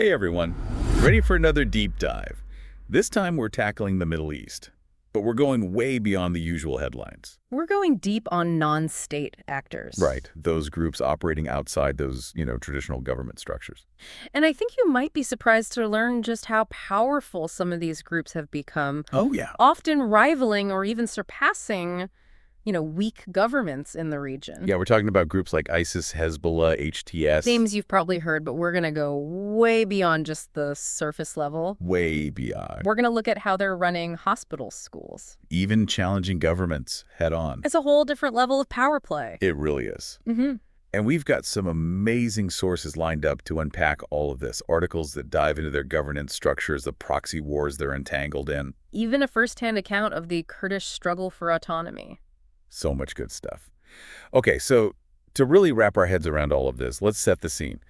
Hey everyone, ready for another deep dive? This time we're tackling the Middle East, but we're going way beyond the usual headlines. We're going deep on non-state actors. Right, those groups operating outside those, traditional government structures. And I think you might be surprised to learn just how powerful some of these groups have become. Oh yeah. Often rivaling or even surpassing, weak governments in the region. Yeah, we're talking about groups like ISIS, Hezbollah, HTS. Names you've probably heard, but we're going to go way beyond just the surface level. Way beyond. We're going to look at how they're running hospital schools. Even challenging governments head on. It's a whole different level of power play. It really is. Mm-hmm. And we've got some amazing sources lined up to unpack all of this. Articles that dive into their governance structures, the proxy wars they're entangled in. Even a first-hand account of the Kurdish struggle for autonomy. So much good stuff. Okay, so to really wrap our heads around all of this, let's set the scene.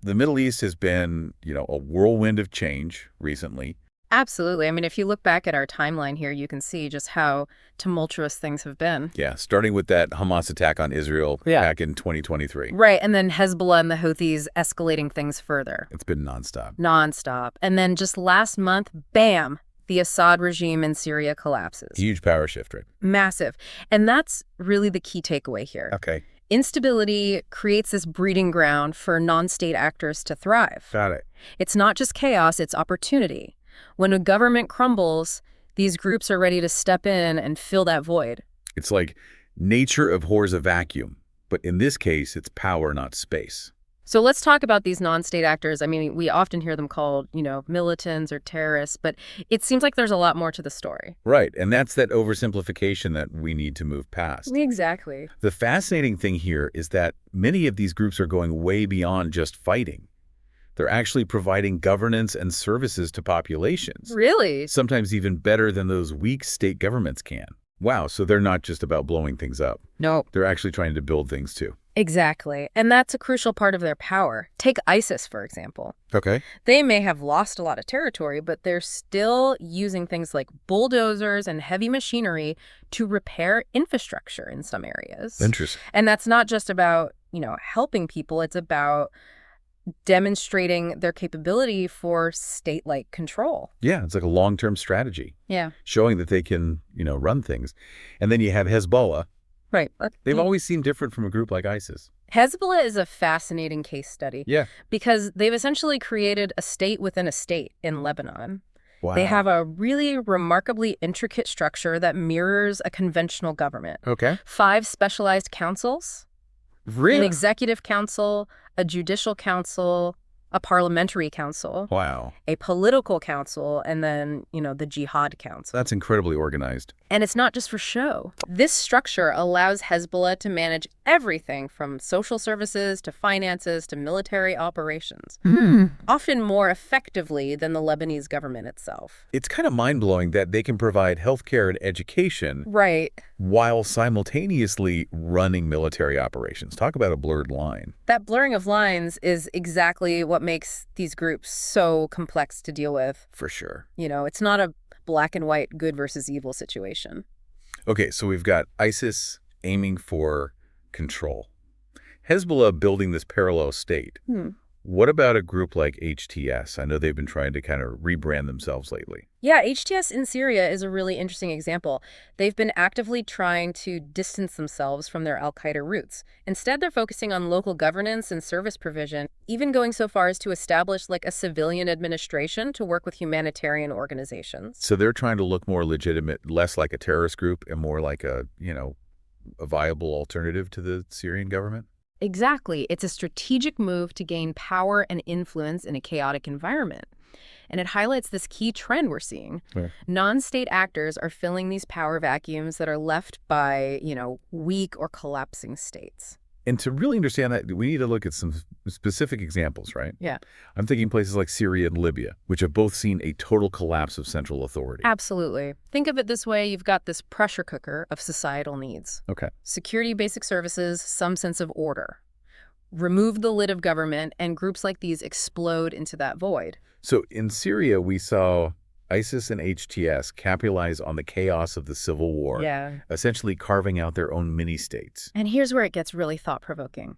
The Middle East has been, a whirlwind of change recently. Absolutely. I mean, if you look back at our timeline here, you can see just how tumultuous things have been. Yeah, starting with that Hamas attack on Israel back in 2023. Right, and then Hezbollah and the Houthis escalating things further. It's been nonstop. Nonstop. And then just last month, bam, the Assad regime in Syria collapses. Huge power shift, right? Massive. And that's really the key takeaway here. Okay. Instability creates this breeding ground for non-state actors to thrive. Got it. It's not just chaos, it's opportunity. When a government crumbles, these groups are ready to step in and fill that void. It's like nature abhors a vacuum, but in this case, it's power, not space. So let's talk about these non-state actors. I mean, we often hear them called, militants or terrorists, but it seems like there's a lot more to the story. Right, and that's that oversimplification that we need to move past. Exactly. The fascinating thing here is that many of these groups are going way beyond just fighting. They're actually providing governance and services to populations. Really? Sometimes even better than those weak state governments can. Wow, so they're not just about blowing things up. No. They're actually trying to build things too. Exactly. And that's a crucial part of their power. Take ISIS, for example. Okay. They may have lost a lot of territory, but they're still using things like bulldozers and heavy machinery to repair infrastructure in some areas. Interesting. And that's not just about, helping people. It's about demonstrating their capability for state-like control. Yeah, it's like a long-term strategy. Yeah. Showing that they can, run things. And then you have Hezbollah. Right. They've always seemed different from a group like ISIS. Hezbollah is a fascinating case study. Yeah. Because they've essentially created a state within a state in Lebanon. Wow. They have a really remarkably intricate structure that mirrors a conventional government. Okay. 5 specialized councils. Really? An executive council, a judicial council, a parliamentary council. Wow. A political council, and then, the jihad council. That's incredibly organized. And it's not just for show. This structure allows Hezbollah to manage everything from social services to finances to military operations, often more effectively than the Lebanese government itself. It's kind of mind-blowing that they can provide healthcare and education Right. while simultaneously running military operations. Talk about a blurred line. That blurring of lines is exactly what makes these groups so complex to deal with. For sure. It's not a black and white good versus evil situation. Okay, so we've got ISIS aiming for control. Hezbollah building this parallel state. What about a group like HTS? I know they've been trying to kind of rebrand themselves lately. Yeah, HTS in Syria is a really interesting example. They've been actively trying to distance themselves from their Al-Qaeda roots. Instead, they're focusing on local governance and service provision, even going so far as to establish like a civilian administration to work with humanitarian organizations. So they're trying to look more legitimate, less like a terrorist group and more like a viable alternative to the Syrian government? Exactly. It's a strategic move to gain power and influence in a chaotic environment. And it highlights this key trend we're seeing. Yeah. Non-state actors are filling these power vacuums that are left by, weak or collapsing states. And to really understand that, we need to look at some specific examples, right? Yeah. I'm thinking places like Syria and Libya, which have both seen a total collapse of central authority. Absolutely. Think of it this way. You've got this pressure cooker of societal needs. Okay. Security, basic services, some sense of order. Remove the lid of government, and groups like these explode into that void. So in Syria, we saw ISIS and HTS capitalize on the chaos of the civil war, essentially carving out their own mini-states. And here's where it gets really thought-provoking.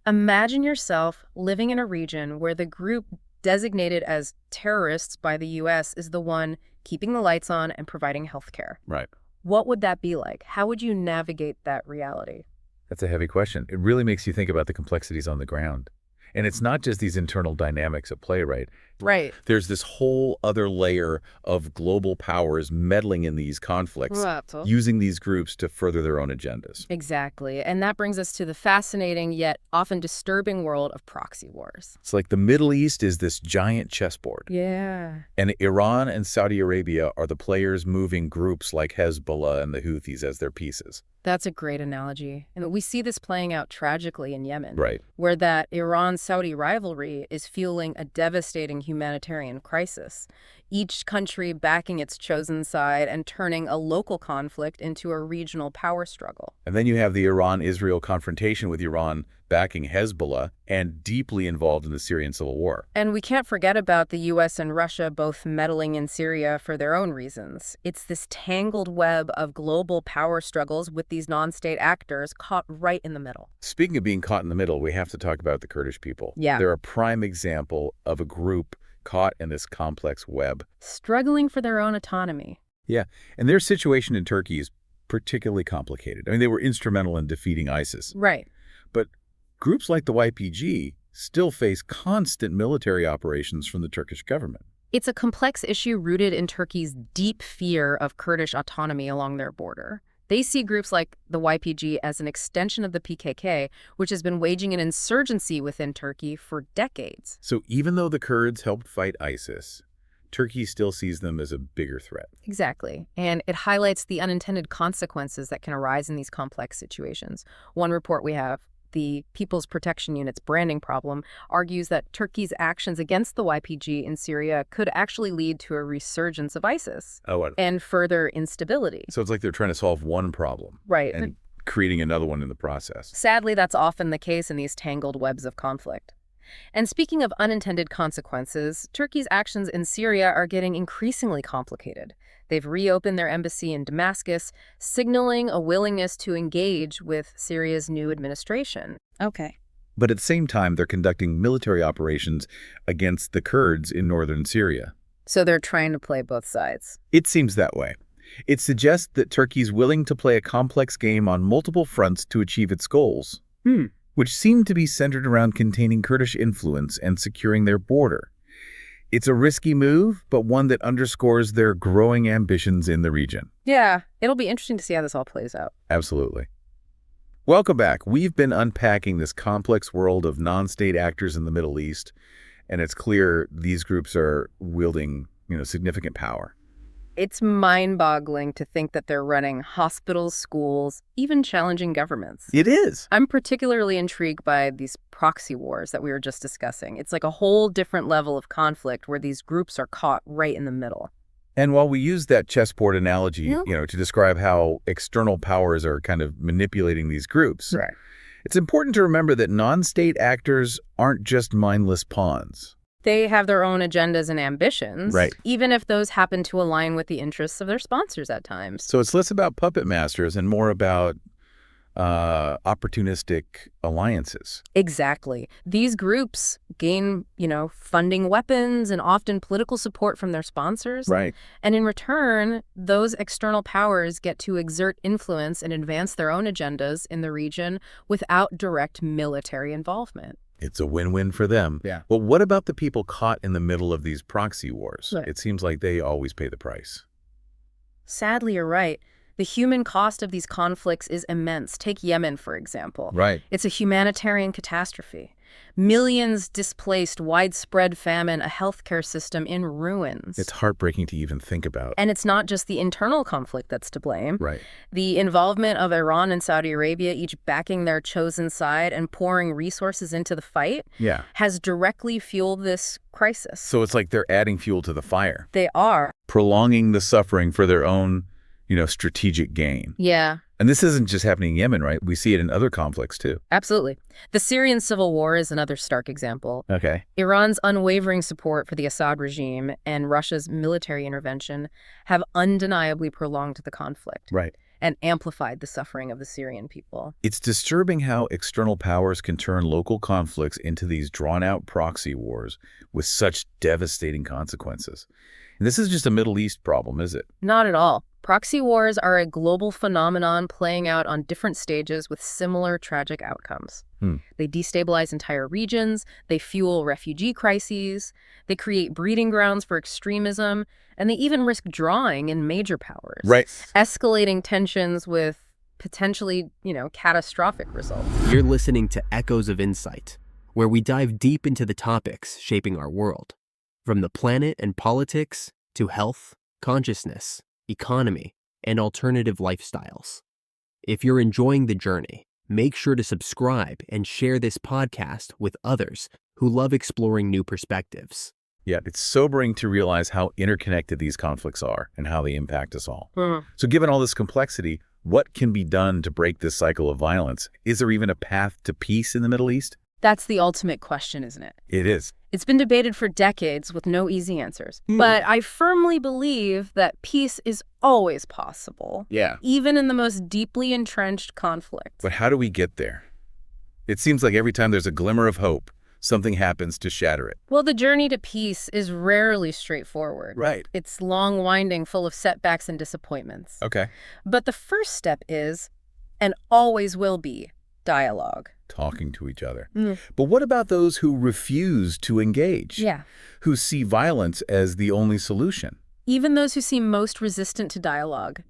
Imagine yourself living in a region where the group designated as terrorists by the U.S., is the one keeping the lights on and providing health care. Right. What would that be like? How would you navigate that reality? That's a heavy question. It really makes you think about the complexities on the ground. And it's not just these internal dynamics at play, right? Right. There's this whole other layer of global powers meddling in these conflicts, using these groups to further their own agendas. Exactly. And that brings us to the fascinating yet often disturbing world of proxy wars. It's like the Middle East is this giant chessboard. Yeah. And Iran and Saudi Arabia are the players moving groups like Hezbollah and the Houthis as their pieces. That's a great analogy. And we see this playing out tragically in Yemen, Right. where that Iran-Saudi rivalry is fueling a devastating humanitarian crisis, each country backing its chosen side and turning a local conflict into a regional power struggle. And then you have the Iran-Israel confrontation with Iran backing Hezbollah and deeply involved in the Syrian civil war. And we can't forget about the U.S. and Russia both meddling in Syria for their own reasons. It's this tangled web of global power struggles with these non-state actors caught right in the middle. Speaking of being caught in the middle, we have to talk about the Kurdish people. Yeah. They're a prime example of a group caught in this complex web. Struggling for their own autonomy. Yeah, and their situation in Turkey is particularly complicated. I mean, they were instrumental in defeating ISIS. Right. But groups like the YPG still face constant military operations from the Turkish government. It's a complex issue rooted in Turkey's deep fear of Kurdish autonomy along their border. They see groups like the YPG as an extension of the PKK, which has been waging an insurgency within Turkey for decades. So even though the Kurds helped fight ISIS, Turkey still sees them as a bigger threat. Exactly. And it highlights the unintended consequences that can arise in these complex situations. One report we have, the People's Protection Unit's branding problem, argues that Turkey's actions against the YPG in Syria could actually lead to a resurgence of ISIS and further instability. So it's like they're trying to solve one problem. Right. And creating another one in the process. Sadly, that's often the case in these tangled webs of conflict. And speaking of unintended consequences, Turkey's actions in Syria are getting increasingly complicated. They've reopened their embassy in Damascus, signaling a willingness to engage with Syria's new administration. Okay. But at the same time, they're conducting military operations against the Kurds in northern Syria. So they're trying to play both sides. It seems that way. It suggests that Turkey's willing to play a complex game on multiple fronts to achieve its goals, which seem to be centered around containing Kurdish influence and securing their border. It's a risky move, but one that underscores their growing ambitions in the region. Yeah, it'll be interesting to see how this all plays out. Absolutely. Welcome back. We've been unpacking this complex world of non-state actors in the Middle East, and it's clear these groups are wielding, significant power. It's mind-boggling to think that they're running hospitals, schools, even challenging governments. It is. I'm particularly intrigued by these proxy wars that we were just discussing. It's like a whole different level of conflict where these groups are caught right in the middle. And while we use that chessboard analogy, to describe how external powers are kind of manipulating these groups, Right. It's important to remember that non-state actors aren't just mindless pawns. They have their own agendas and ambitions, Right. even if those happen to align with the interests of their sponsors at times. So it's less about puppet masters and more about opportunistic alliances. Exactly. These groups gain, funding weapons and often political support from their sponsors. Right. And in return, those external powers get to exert influence and advance their own agendas in the region without direct military involvement. It's a win-win for them. Yeah. Well, what about the people caught in the middle of these proxy wars? Right. It seems like they always pay the price. Sadly, you're right. The human cost of these conflicts is immense. Take Yemen, for example. Right. It's a humanitarian catastrophe. Millions displaced, widespread famine, a healthcare system in ruins. It's heartbreaking to even think about. And it's not just the internal conflict that's to blame. Right. The involvement of Iran and Saudi Arabia, each backing their chosen side and pouring resources into the fight, has directly fueled this crisis. So it's like they're adding fuel to the fire. They are. Prolonging the suffering for their own, strategic gain. Yeah. And this isn't just happening in Yemen, right? We see it in other conflicts, too. Absolutely. The Syrian civil war is another stark example. Okay. Iran's unwavering support for the Assad regime and Russia's military intervention have undeniably prolonged the conflict. Right. and amplified the suffering of the Syrian people. It's disturbing how external powers can turn local conflicts into these drawn-out proxy wars with such devastating consequences. And this is just a Middle East problem, is it? Not at all. Proxy wars are a global phenomenon playing out on different stages with similar tragic outcomes. They destabilize entire regions, they fuel refugee crises, they create breeding grounds for extremism, and they even risk drawing in major powers. Right. Escalating tensions with potentially, catastrophic results. You're listening to Echoes of Insight, where we dive deep into the topics shaping our world, from the planet and politics to health, consciousness, economy, and alternative lifestyles. If you're enjoying the journey, make sure to subscribe and share this podcast with others who love exploring new perspectives. Yeah, it's sobering to realize how interconnected these conflicts are and how they impact us all. So given all this complexity, what can be done to break this cycle of violence? Is there even a path to peace in the Middle East? That's the ultimate question, isn't it? It is. It's been debated for decades with no easy answers. But I firmly believe that peace is always possible. Yeah. Even in the most deeply entrenched conflict. But how do we get there? It seems like every time there's a glimmer of hope, something happens to shatter it. Well, the journey to peace is rarely straightforward. Right. It's long, winding, full of setbacks and disappointments. Okay. But the first step is, and always will be, dialogue. Talking to each other. But what about those who refuse to engage? Yeah. Who see violence as the only solution? Even those who seem most resistant to dialogue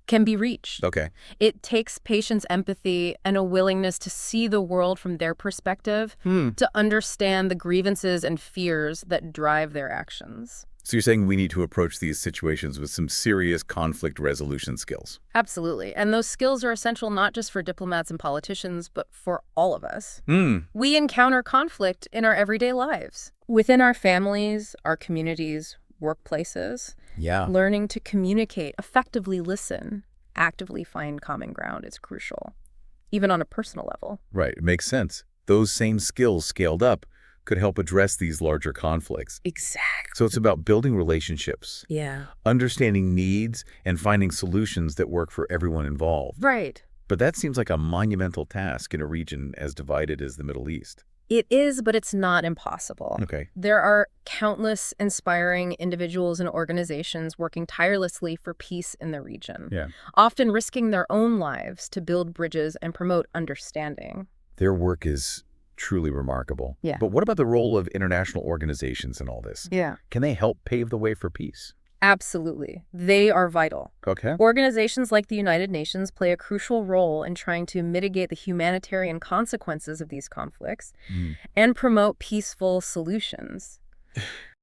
can be reached. Okay. It takes patience, empathy, and a willingness to see the world from their perspective, to understand the grievances and fears that drive their actions. So you're saying we need to approach these situations with some serious conflict resolution skills? Absolutely. And those skills are essential not just for diplomats and politicians, but for all of us. We encounter conflict in our everyday lives, within our families, our communities, workplaces. Yeah. Learning to communicate, effectively listen, actively find common ground is crucial, even on a personal level. Right. It makes sense. Those same skills scaled up could help address these larger conflicts. Exactly. So it's about building relationships, Yeah. understanding needs, and finding solutions that work for everyone involved. Right. But that seems like a monumental task in a region as divided as the Middle East. It is, but it's not impossible. Okay. There are countless inspiring individuals and organizations working tirelessly for peace in the region, Yeah. often risking their own lives to build bridges and promote understanding. Their work is truly remarkable. Yeah. But what about the role of international organizations in all this? Yeah. Can they help pave the way for peace? Absolutely. They are vital. Okay. Organizations like the United Nations play a crucial role in trying to mitigate the humanitarian consequences of these conflicts and promote peaceful solutions.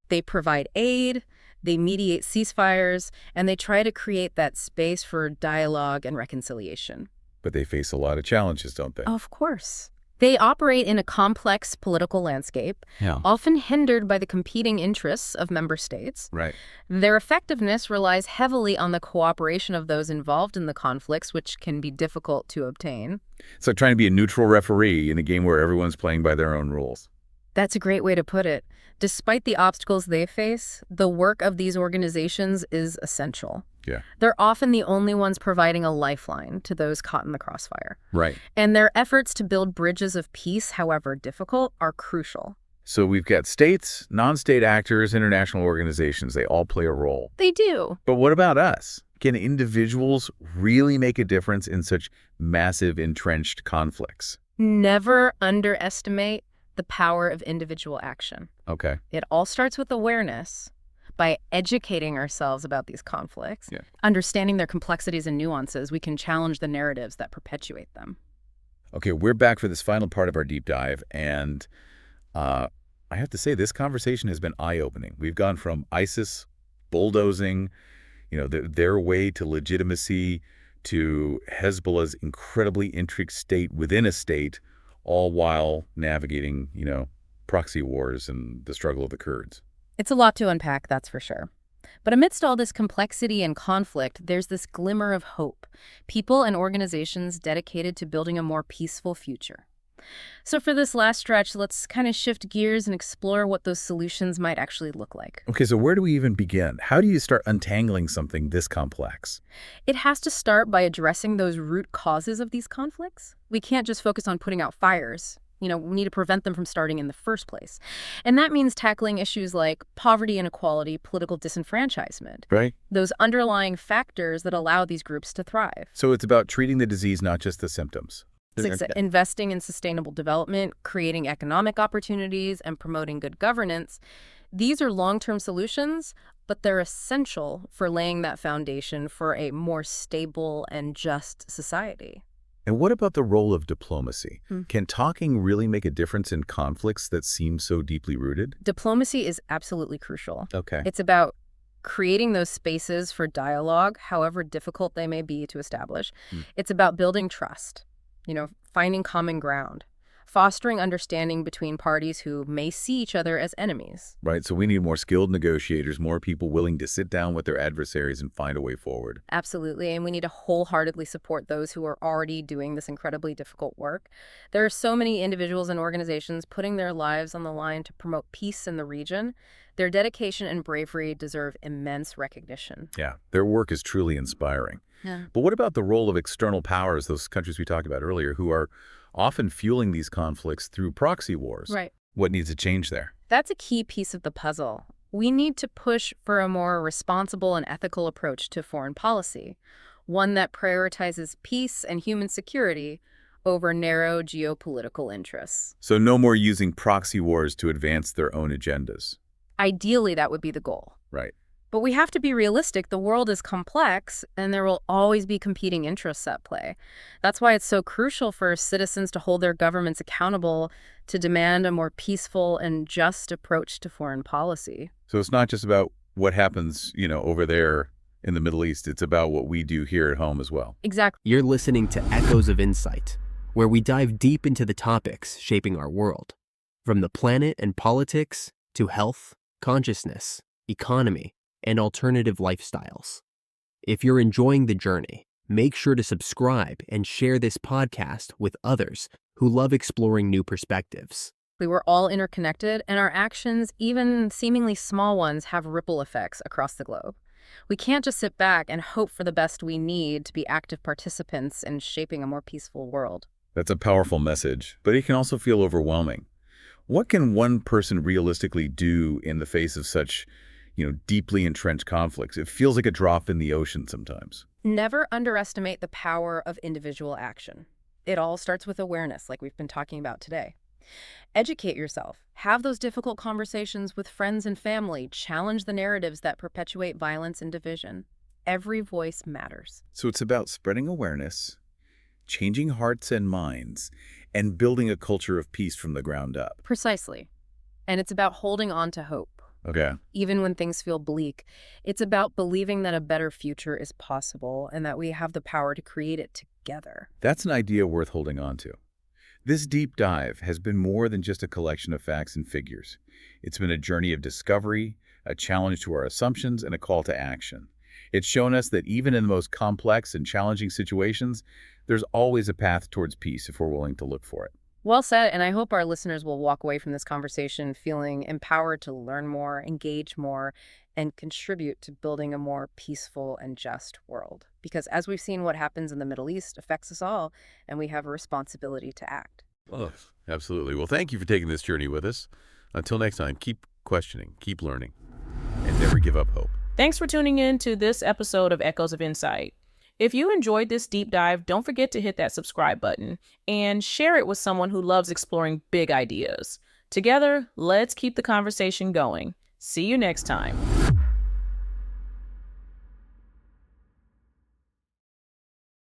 They provide aid, they mediate ceasefires, and they try to create that space for dialogue and reconciliation. But they face a lot of challenges, don't they? Of course. They operate in a complex political landscape, Yeah. often hindered by the competing interests of member states. Right. Their effectiveness relies heavily on the cooperation of those involved in the conflicts, which can be difficult to obtain. It's like trying to be a neutral referee in a game where everyone's playing by their own rules. That's a great way to put it. Despite the obstacles they face, the work of these organizations is essential. Yeah. They're often the only ones providing a lifeline to those caught in the crossfire. Right. And their efforts to build bridges of peace, however difficult, are crucial. So we've got states, non-state actors, international organizations. They all play a role. They do. But what about us? Can individuals really make a difference in such massive, entrenched conflicts? Never underestimate the power of individual action. Okay. It all starts with awareness. By educating ourselves about these conflicts, understanding their complexities and nuances, we can challenge the narratives that perpetuate them. Okay, we're back for this final part of our deep dive, and I have to say this conversation has been eye-opening. We've gone from ISIS bulldozing, their way to legitimacy, to Hezbollah's incredibly intricate state within a state, all while navigating, proxy wars and the struggle of the Kurds. It's a lot to unpack, that's for sure. But amidst all this complexity and conflict, there's this glimmer of hope. People and organizations dedicated to building a more peaceful future. So for this last stretch, let's kind of shift gears and explore what those solutions might actually look like. Okay, so where do we even begin? How do you start untangling something this complex? It has to start by addressing those root causes of these conflicts. We can't just focus on putting out fires. We need to prevent them from starting in the first place. And that means tackling issues like poverty, inequality, political disenfranchisement. Right. Those underlying factors that allow these groups to thrive. So it's about treating the disease, not just the symptoms. Investing in sustainable development, creating economic opportunities, and promoting good governance. These are long-term solutions, but they're essential for laying that foundation for a more stable and just society. And what about the role of diplomacy? Can talking really make a difference in conflicts that seem so deeply rooted? Diplomacy is absolutely crucial. Okay. It's about creating those spaces for dialogue, however difficult they may be to establish. It's about building trust, finding common ground, fostering understanding between parties who may see each other as enemies. Right, so we need more skilled negotiators, more people willing to sit down with their adversaries and find a way forward. Absolutely, and we need to wholeheartedly support those who are already doing this incredibly difficult work. There are so many individuals and organizations putting their lives on the line to promote peace in the region. Their dedication and bravery deserve immense recognition. Yeah, their work is truly inspiring. Yeah. But what about the role of external powers, those countries we talked about earlier, who are often fueling these conflicts through proxy wars? Right. What needs to change there? That's a key piece of the puzzle. We need to push for a more responsible and ethical approach to foreign policy, one that prioritizes peace and human security over narrow geopolitical interests. So no more using proxy wars to advance their own agendas. Ideally, that would be the goal. Right. But we have to be realistic. The world is complex, and there will always be competing interests at play. That's why it's so crucial for citizens to hold their governments accountable, to demand a more peaceful and just approach to foreign policy. So it's not just about what happens, over there in the Middle East. It's about what we do here at home as well. Exactly. You're listening to Echoes of Insight, where we dive deep into the topics shaping our world, from the planet and politics to health, consciousness, economy, and alternative lifestyles. If you're enjoying the journey, make sure to subscribe and share this podcast with others who love exploring new perspectives. We're all interconnected, and our actions, even seemingly small ones, have ripple effects across the globe. We can't just sit back and hope for the best. We need to be active participants in shaping a more peaceful world. That's a powerful message, but it can also feel overwhelming. What can one person realistically do in the face of such deeply entrenched conflicts? It feels like a drop in the ocean sometimes. Never underestimate the power of individual action. It all starts with awareness, like we've been talking about today. Educate yourself. Have those difficult conversations with friends and family. Challenge the narratives that perpetuate violence and division. Every voice matters. So it's about spreading awareness, changing hearts and minds, and building a culture of peace from the ground up. Precisely. And it's about holding on to hope. Okay. Even when things feel bleak, it's about believing that a better future is possible and that we have the power to create it together. That's an idea worth holding on to. This deep dive has been more than just a collection of facts and figures. It's been a journey of discovery, a challenge to our assumptions, and a call to action. It's shown us that even in the most complex and challenging situations, there's always a path towards peace if we're willing to look for it. Well said, and I hope our listeners will walk away from this conversation feeling empowered to learn more, engage more, and contribute to building a more peaceful and just world. Because as we've seen, what happens in the Middle East affects us all, and we have a responsibility to act. Oh, absolutely. Well, thank you for taking this journey with us. Until next time, keep questioning, keep learning, and never give up hope. Thanks for tuning in to this episode of Echoes of Insight. If you enjoyed this deep dive, don't forget to hit that subscribe button and share it with someone who loves exploring big ideas. Together, let's keep the conversation going. See you next time.